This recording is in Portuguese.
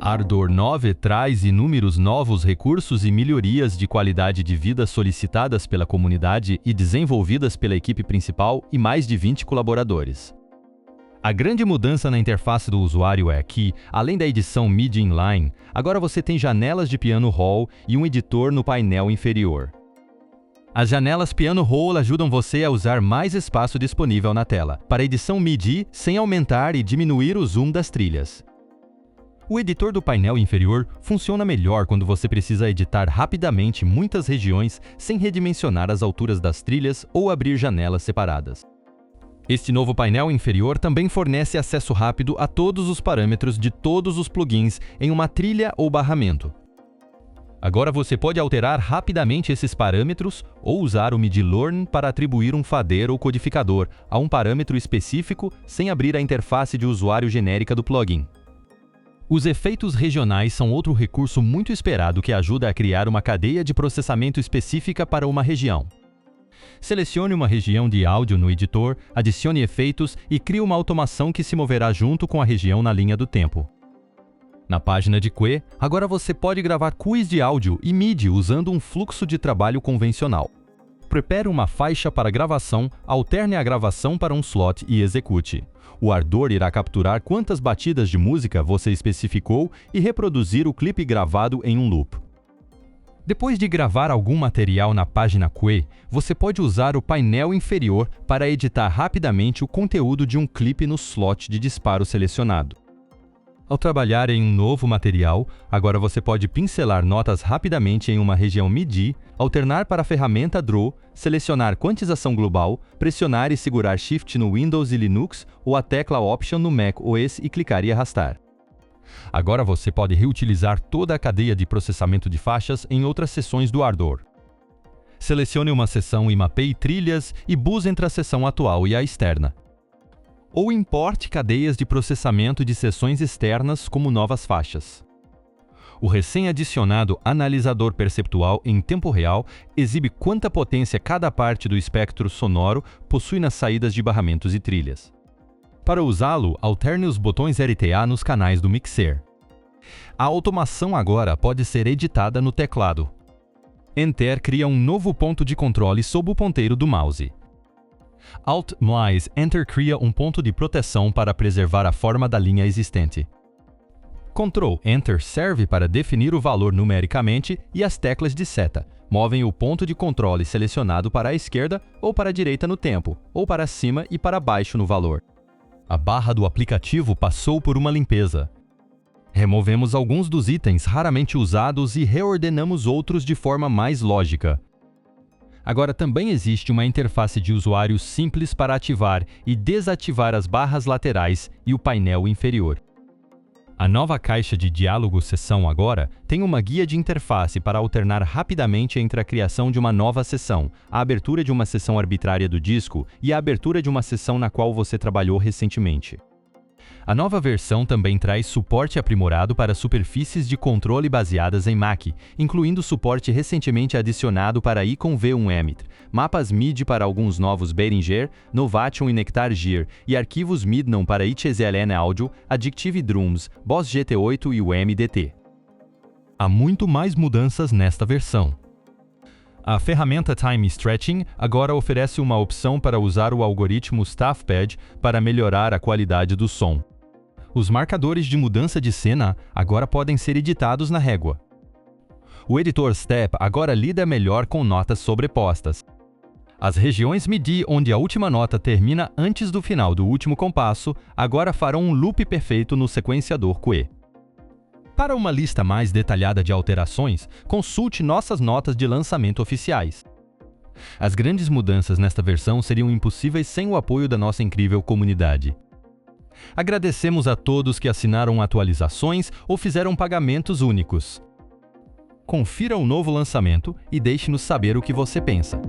Ardour 9 traz inúmeros novos recursos e melhorias de qualidade de vida solicitadas pela comunidade e desenvolvidas pela equipe principal e mais de 20 colaboradores. A grande mudança na interface do usuário é que, além da edição MIDI inline, agora você tem janelas de Piano Roll e um editor no painel inferior. As janelas Piano Roll ajudam você a usar mais espaço disponível na tela, para edição MIDI sem aumentar e diminuir o zoom das trilhas. O editor do painel inferior funciona melhor quando você precisa editar rapidamente muitas regiões sem redimensionar as alturas das trilhas ou abrir janelas separadas. Este novo painel inferior também fornece acesso rápido a todos os parâmetros de todos os plugins em uma trilha ou barramento. Agora você pode alterar rapidamente esses parâmetros ou usar o MIDI Learn para atribuir um fader ou codificador a um parâmetro específico sem abrir a interface de usuário genérica do plugin. Os efeitos regionais são outro recurso muito esperado que ajuda a criar uma cadeia de processamento específica para uma região. Selecione uma região de áudio no editor, adicione efeitos e crie uma automação que se moverá junto com a região na linha do tempo. Na página de QE, agora você pode gravar quiz de áudio e MIDI usando um fluxo de trabalho convencional. Prepare uma faixa para gravação, alterne a gravação para um slot e execute. O Ardour irá capturar quantas batidas de música você especificou e reproduzir o clipe gravado em um loop. Depois de gravar algum material na página QE, você pode usar o painel inferior para editar rapidamente o conteúdo de um clipe no slot de disparo selecionado. Ao trabalhar em um novo material, agora você pode pincelar notas rapidamente em uma região MIDI, alternar para a ferramenta Draw, selecionar quantização global, pressionar e segurar Shift no Windows e Linux ou a tecla Option no Mac OS e clicar e arrastar. Agora você pode reutilizar toda a cadeia de processamento de faixas em outras seções do Ardour. Selecione uma seção e mapeie trilhas e bus entre a seção atual e a externa. Ou importe cadeias de processamento de seções externas como novas faixas. O recém-adicionado analisador perceptual em tempo real exibe quanta potência cada parte do espectro sonoro possui nas saídas de barramentos e trilhas. Para usá-lo, alterne os botões RTA nos canais do mixer. A automação agora pode ser editada no teclado. Enter cria um novo ponto de controle sob o ponteiro do mouse. Alt mais Enter cria um ponto de proteção para preservar a forma da linha existente. Ctrl Enter serve para definir o valor numericamente e as teclas de seta movem o ponto de controle selecionado para a esquerda ou para a direita no tempo, ou para cima e para baixo no valor. A barra do aplicativo passou por uma limpeza. Removemos alguns dos itens raramente usados e reordenamos outros de forma mais lógica. Agora também existe uma interface de usuário simples para ativar e desativar as barras laterais e o painel inferior. A nova caixa de diálogo sessão agora tem uma guia de interface para alternar rapidamente entre a criação de uma nova sessão, a abertura de uma sessão arbitrária do disco e a abertura de uma sessão na qual você trabalhou recentemente. A nova versão também traz suporte aprimorado para superfícies de controle baseadas em Mac, incluindo suporte recentemente adicionado para Icon V1 Emmet, mapas MIDI para alguns novos Behringer, Novation e Nectar Gear, e arquivos Midnon para XLN Audio, Addictive Drums, Boss GT8 e o MDT. Há muito mais mudanças nesta versão. A ferramenta Time Stretching agora oferece uma opção para usar o algoritmo StaffPad para melhorar a qualidade do som. Os marcadores de mudança de cena agora podem ser editados na régua. O editor Step agora lida melhor com notas sobrepostas. As regiões MIDI onde a última nota termina antes do final do último compasso agora farão um loop perfeito no sequenciador QE. Para uma lista mais detalhada de alterações, consulte nossas notas de lançamento oficiais. As grandes mudanças nesta versão seriam impossíveis sem o apoio da nossa incrível comunidade. Agradecemos a todos que assinaram atualizações ou fizeram pagamentos únicos. Confira o novo lançamento e deixe-nos saber o que você pensa.